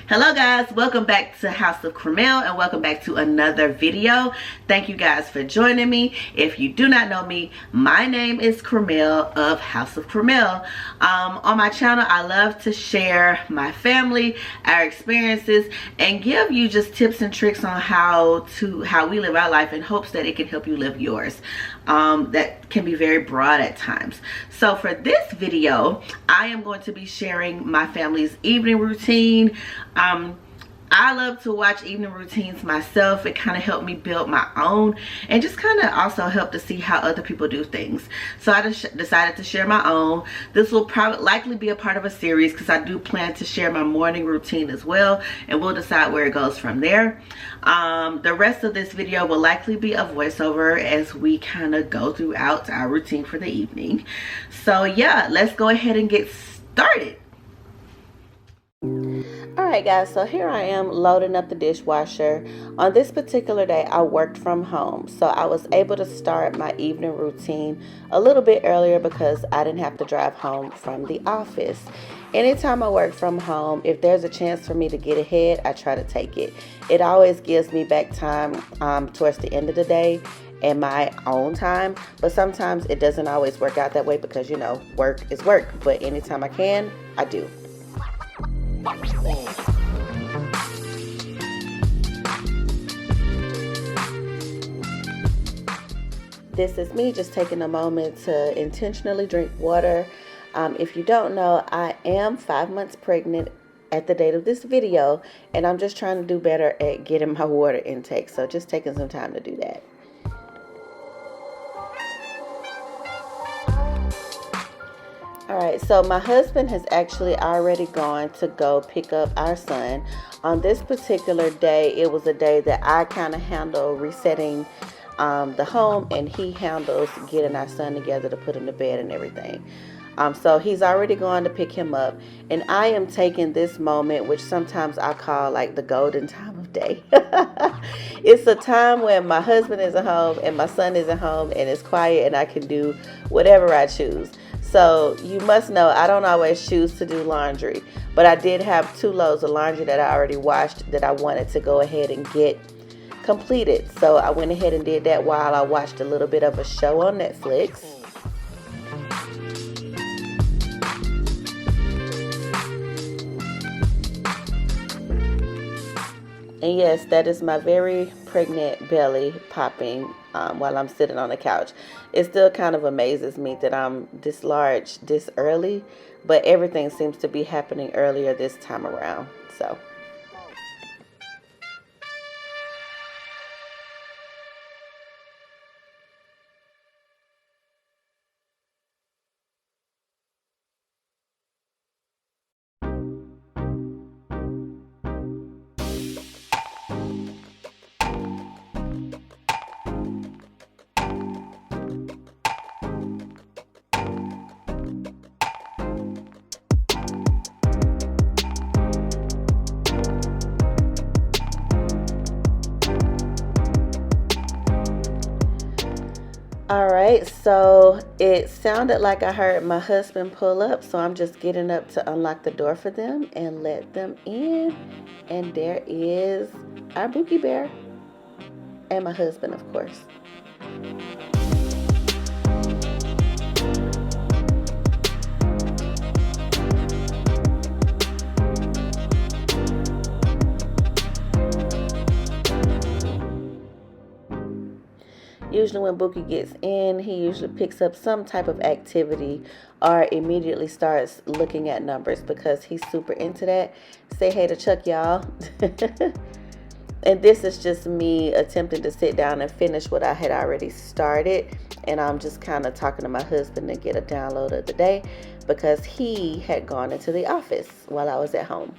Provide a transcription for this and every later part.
Hello guys, welcome back to House of Cremel and welcome back to another video. Thank you guys for joining me. If you do not know me, my name is Cremel of House of Cremel. On my channel, I love to share my family, our experiences, and give you just tips and tricks on how we live our life in hopes that it can help you live yours. That can be very broad at times. So for this video, I am going to be sharing my family's evening routine. I love to watch evening routines myself. It kind of helped me build my own and just kind of also help to see how other people do things. So I just decided to share my own. This will probably likely be a part of a series because I do plan to share my morning routine as well, and we'll decide where it goes from there. The rest of this video will likely be a voiceover as we kind of go throughout our routine for the evening. So yeah, let's go ahead and get started. Alright guys, so here I am loading up the dishwasher. On this particular day, I worked from home, so I was able to start my evening routine a little bit earlier because I didn't have to drive home from the office. Anytime I work from home, if there's a chance for me to get ahead, I try to take it. It always gives me back time towards the end of the day and my own time, but sometimes it doesn't always work out that way because, you know, work is work, but anytime I can, I do. This is me just taking a moment to intentionally drink water. If you don't know, I am 5 months pregnant at the date of this video, and I'm just trying to do better at getting my water intake, so just taking some time to do that. Alright, so my husband has actually already gone to go pick up our son. On this particular day, it was a day that I kind of handle resetting the home, and he handles getting our son together to put him to bed and everything. So he's already gone to pick him up, and I am taking this moment, which sometimes I call like the golden time of day. It's a time when my husband isn't home and my son isn't home and it's quiet and I can do whatever I choose. So you must know I don't always choose to do laundry, but I did have 2 loads of laundry that I already washed that I wanted to go ahead and get completed. So I went ahead and did that while I watched a little bit of a show on Netflix. And yes, that is my very pregnant belly popping while I'm sitting on the couch. It still kind of amazes me that I'm this large this early, but everything seems to be happening earlier this time around. So. Alright, so it sounded like I heard my husband pull up, so I'm just getting up to unlock the door for them and let them in. And there is our Bookie Bear and my husband, of course. Usually when Bookie gets in, he usually picks up some type of activity or immediately starts looking at numbers because he's super into that. Say hey to Chuck, y'all. And this is just me attempting to sit down and finish what I had already started. And I'm just kind of talking to my husband to get a download of the day because he had gone into the office while I was at home.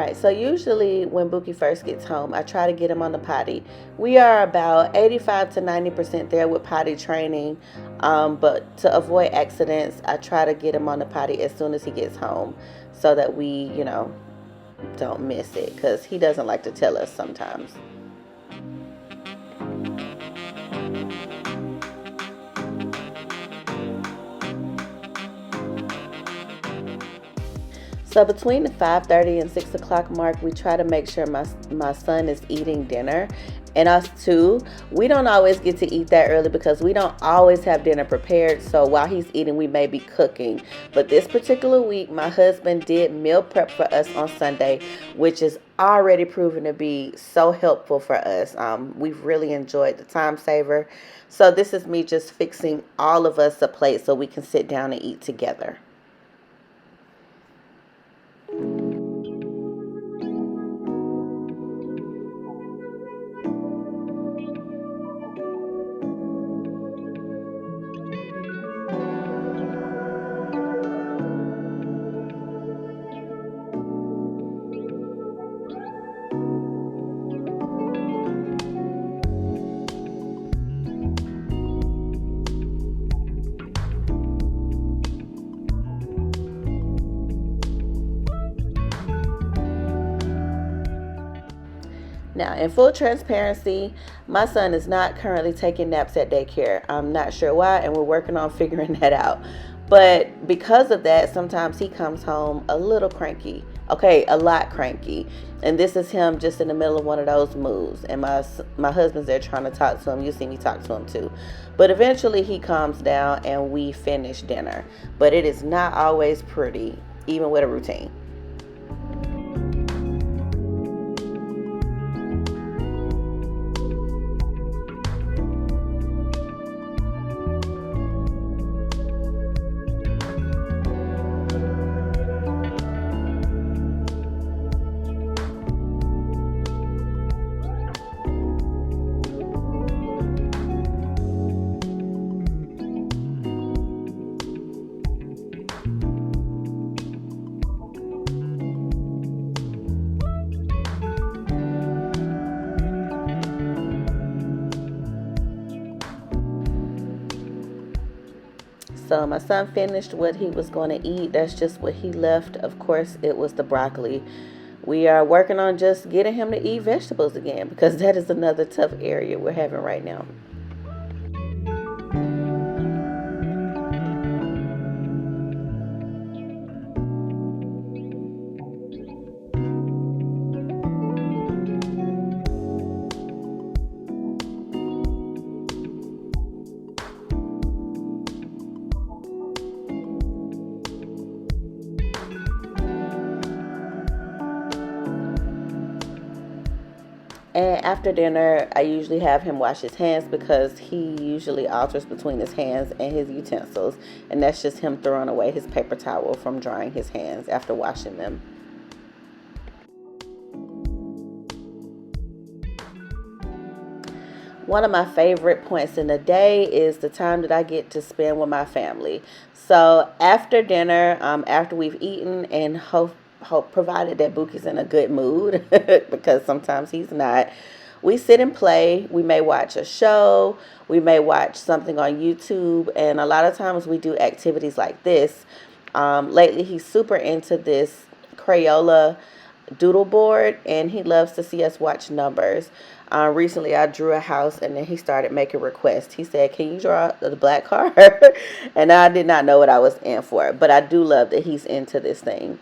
Alright, so usually when Buki first gets home, I try to get him on the potty. We are about 85 to 90% there with potty training, but to avoid accidents, I try to get him on the potty as soon as he gets home so that we, don't miss it, because he doesn't like to tell us sometimes. So between the 5:30 and 6 o'clock mark, we try to make sure my son is eating dinner. And us too, we don't always get to eat that early because we don't always have dinner prepared. So while he's eating, we may be cooking. But this particular week, my husband did meal prep for us on Sunday, which is already proven to be so helpful for us. We've really enjoyed the time saver. So this is me just fixing all of us a plate so we can sit down and eat together. Now, in full transparency, my son is not currently taking naps at daycare. I'm not sure why, and we're working on figuring that out. But because of that, sometimes he comes home a little cranky. Okay, a lot cranky. And this is him just in the middle of one of those moods. And my husband's there trying to talk to him. You see me talk to him too. But eventually he calms down and we finish dinner. But it is not always pretty, even with a routine. So my son finished what he was going to eat. That's just what he left. Of course, it was the broccoli. We are working on just getting him to eat vegetables again because that is another tough area we're having right now. And after dinner, I usually have him wash his hands because he usually alters between his hands and his utensils. And that's just him throwing away his paper towel from drying his hands after washing them. One of my favorite points in the day is the time that I get to spend with my family. So after dinner, after we've eaten and hope provided that Buki's in a good mood because sometimes he's not, we sit and play. We may watch a show, we may watch something on YouTube, and a lot of times we do activities like this. Lately he's super into this Crayola doodle board and he loves to see us watch numbers. Recently I drew a house and then he started making requests. He said, "Can you draw the black car?" And I did not know what I was in for, but I do love that he's into this thing.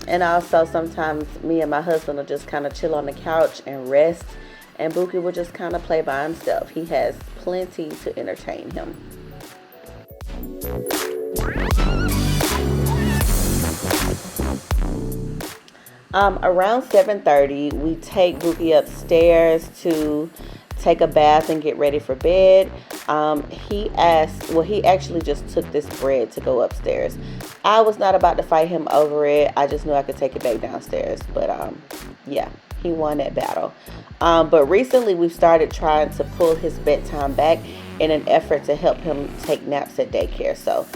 And also sometimes me and my husband will just kind of chill on the couch and rest. And Buki will just kind of play by himself. He has plenty to entertain him. Around 7:30, we take Bookie upstairs to take a bath and get ready for bed. He actually just took this bread to go upstairs. I was not about to fight him over it. I just knew I could take it back downstairs. But yeah, he won that battle. But recently we've started trying to pull his bedtime back in an effort to help him take naps at daycare. So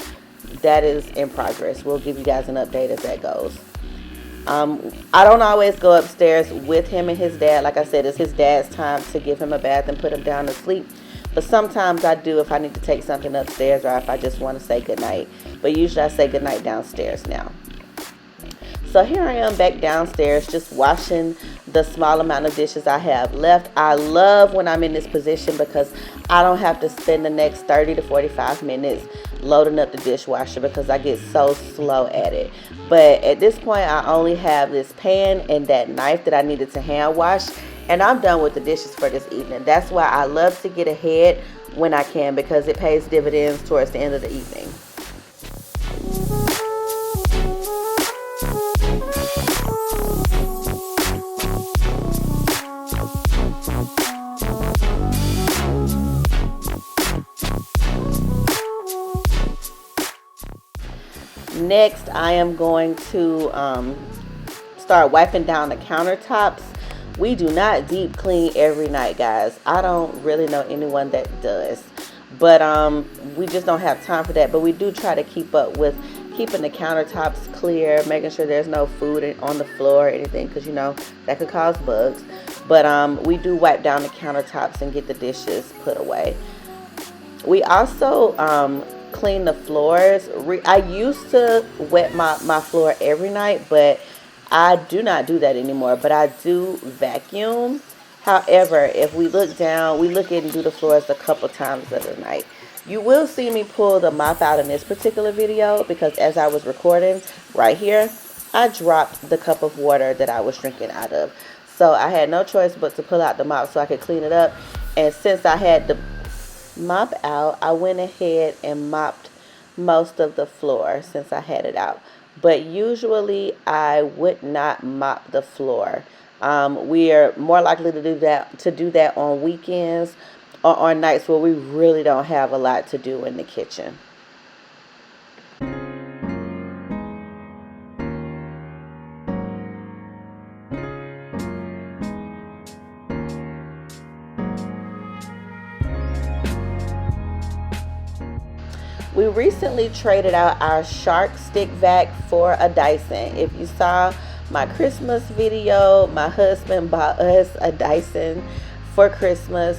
that is in progress. We'll give you guys an update as that goes. I don't always go upstairs with him and his dad. Like I said, it's his dad's time to give him a bath and put him down to sleep. But sometimes I do if I need to take something upstairs or if I just want to say goodnight. But usually I say goodnight downstairs now. So here I am back downstairs just washing the small amount of dishes I have left. I love when I'm in this position because I don't have to spend the next 30 to 45 minutes loading up the dishwasher because I get so slow at it. But at this point I only have this pan and that knife that I needed to hand wash, and I'm done with the dishes for this evening. That's why I love to get ahead when I can, because it pays dividends towards the end of the evening. Next, I am going to start wiping down the countertops. We do not deep clean every night, guys. I don't really know anyone that does, but we just don't have time for that. But we do try to keep up with keeping the countertops clear, making sure there's no food on the floor or anything, because you know that could cause bugs. But we do wipe down the countertops and get the dishes put away. We also clean the floors. I used to wet my floor every night, but I do not do that anymore. But I do vacuum. However, if we look down, we look in and do the floors a couple times of the night. You will see me pull the mop out in this particular video because as I was recording right here, I dropped the cup of water that I was drinking out of. So I had no choice but to pull out the mop so I could clean it up. And since I had the mop out, I went ahead and mopped most of the floor since I had it out. But usually I would not mop the floor. We are more likely to do that on weekends or on nights where we really don't have a lot to do in the kitchen. We recently traded out our Shark Stick Vac for a Dyson. If you saw my Christmas video, my husband bought us a Dyson for Christmas.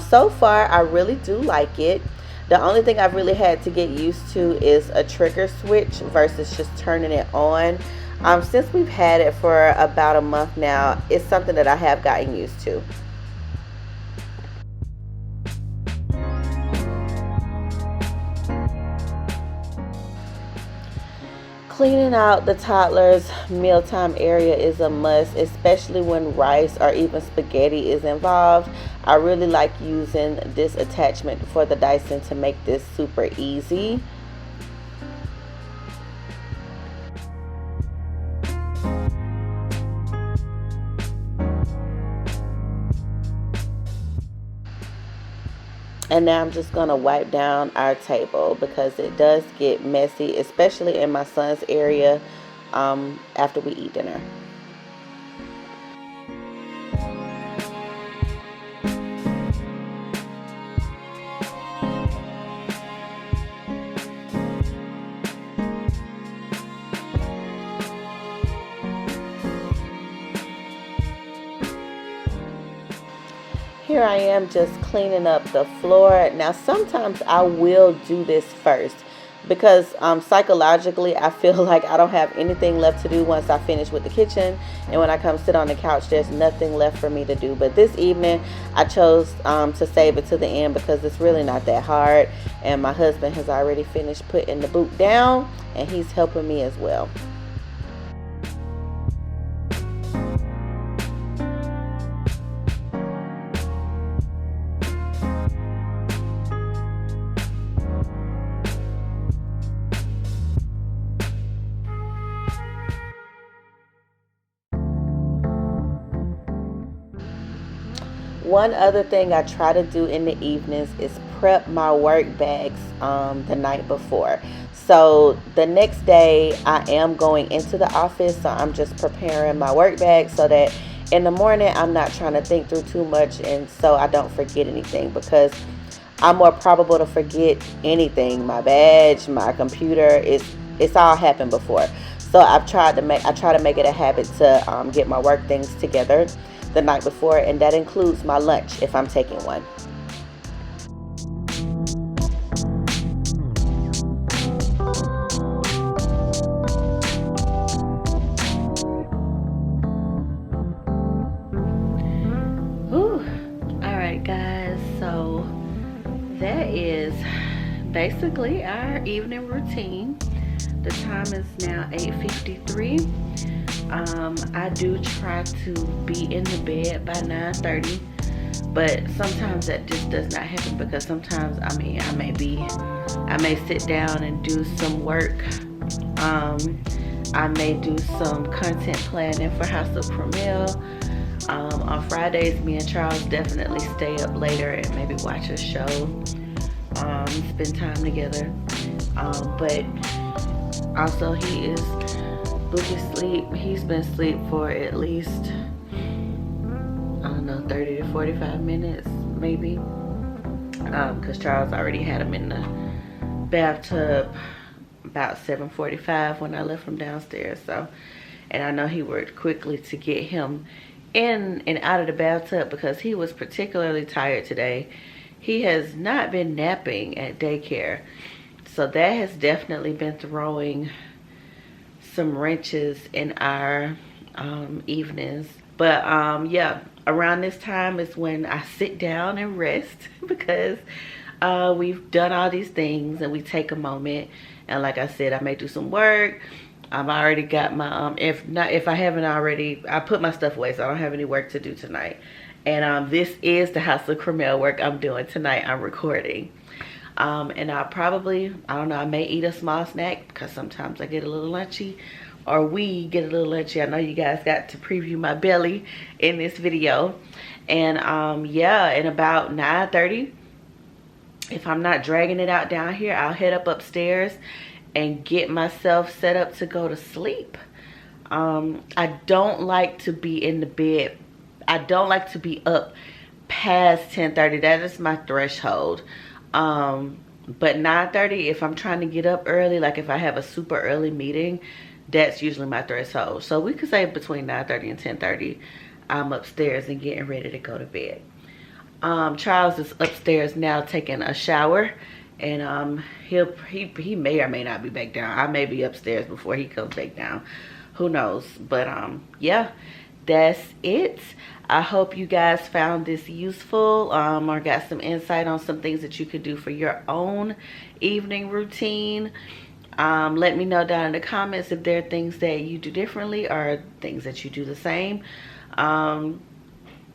So far, I really do like it. The only thing I've really had to get used to is a trigger switch versus just turning it on. Since we've had it for about a month now, it's something that I have gotten used to. Cleaning out the toddler's mealtime area is a must, especially when rice or even spaghetti is involved. I really like using this attachment for the Dyson to make this super easy. And now I'm just going to wipe down our table because it does get messy, especially in my son's area after we eat dinner. Here I am just cleaning up the floor. Now sometimes I will do this first because psychologically I feel like I don't have anything left to do once I finish with the kitchen, and when I come sit on the couch there's nothing left for me to do. But this evening I chose to save it to the end because it's really not that hard, and my husband has already finished putting the boot down and he's helping me as well. One other thing I try to do in the evenings is prep my work bags the night before. So the next day I am going into the office, so I'm just preparing my work bag so that in the morning I'm not trying to think through too much, and so I don't forget anything, because I'm more probable to forget anything. My badge, my computer, it's all happened before. So I try to make it a habit to get my work things together the night before, and that includes my lunch if I'm taking one. Whew. All right, guys. So that is basically our evening routine. The time is now 8:53. I do try to be in the bed by 9:30, but sometimes that just does not happen, because sometimes I may sit down and do some work. I may do some content planning for House of Cromel. On Fridays, me and Charles definitely stay up later and maybe watch a show, spend time together. But also, he is boogie sleep. He's been asleep for at least, I don't know, 30 to 45 minutes maybe, because Charles already had him in the bathtub about 7:45 when I left him downstairs. So, and I know he worked quickly to get him in and out of the bathtub, because he was particularly tired today. He has not been napping at daycare, so that has definitely been throwing some wrenches in our evenings. But yeah, around this time is when I sit down and rest, because we've done all these things, and we take a moment. And like I said, I may do some work. I've already got my if I haven't already, I put my stuff away, so I don't have any work to do tonight. And this is the House of Cromel work I'm doing tonight. I'm recording. And I'll probably, I don't know, I may eat a small snack, because sometimes I get a little lunchy, or we get a little lunchy. I know you guys got to preview my belly in this video. And yeah, in about 9:30, if I'm not dragging it out down here, I'll head up upstairs and get myself set up to go to sleep. I don't like to be in the bed. I don't like to be up past 10:30. That is my threshold. But 9:30, if I'm trying to get up early, like if I have a super early meeting, that's usually my threshold. So we could say between 9:30 and 10:30, I'm upstairs and getting ready to go to bed. Charles is upstairs now taking a shower, and he may or may not be back down. I may be upstairs before he comes back down. Who knows? But yeah, that's it. I hope you guys found this useful, or got some insight on some things that you could do for your own evening routine. Let me know down in the comments if there are things that you do differently or things that you do the same. And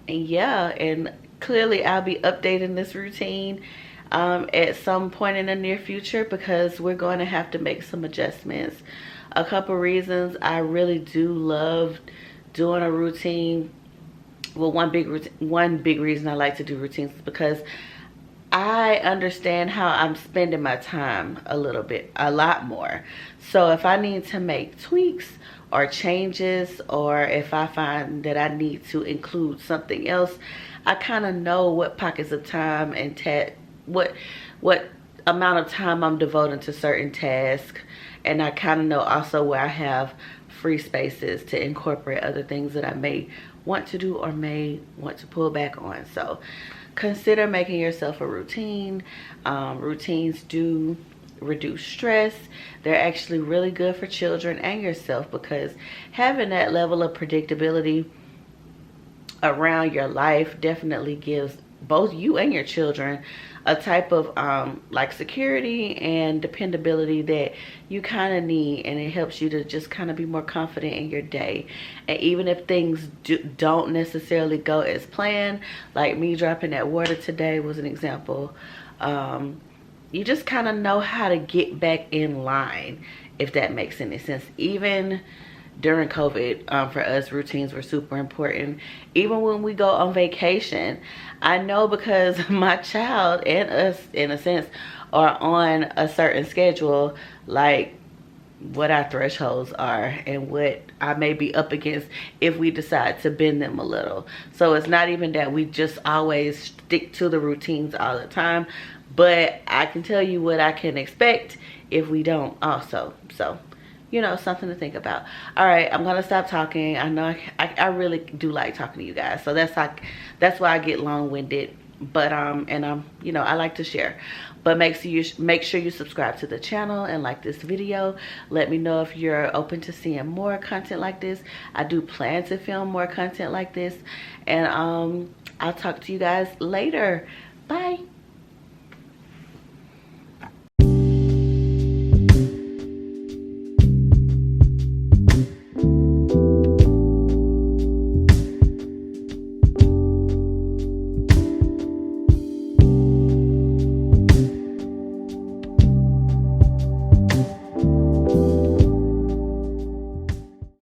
yeah, and clearly I'll be updating this routine at some point in the near future, because we're going to have to make some adjustments. A couple reasons I really do love doing a routine. Well, one big reason I like to do routines is because I understand how I'm spending my time a lot more. So if I need to make tweaks or changes, or if I find that I need to include something else, I kind of know what pockets of time and what amount of time I'm devoting to certain tasks. And I kind of know also where I have free spaces to incorporate other things that I may want to do or may want to pull back on. So consider making yourself a routine. Routines do reduce stress. They're actually really good for children and yourself, because having that level of predictability around your life definitely gives both you and your children a type of like security and dependability that you kind of need, and it helps you to just kind of be more confident in your day. And even if things don't necessarily go as planned, like me dropping that water today was an example, you just kind of know how to get back in line, if that makes any sense. Even during COVID, for us, routines were super important. Even when we go on vacation, I know because my child and us, in a sense, are on a certain schedule, like what our thresholds are and what I may be up against if we decide to bend them a little. So it's not even that we just always stick to the routines all the time, but I can tell you what I can expect if we don't also. So, you know, something to think about. All right, I'm gonna stop talking. I know I really do like talking to you guys, so that's why I get long-winded. But and you know, I like to share. But make sure you subscribe to the channel and like this video. Let me know if you're open to seeing more content like this. I do plan to film more content like this, and I'll talk to you guys later. Bye.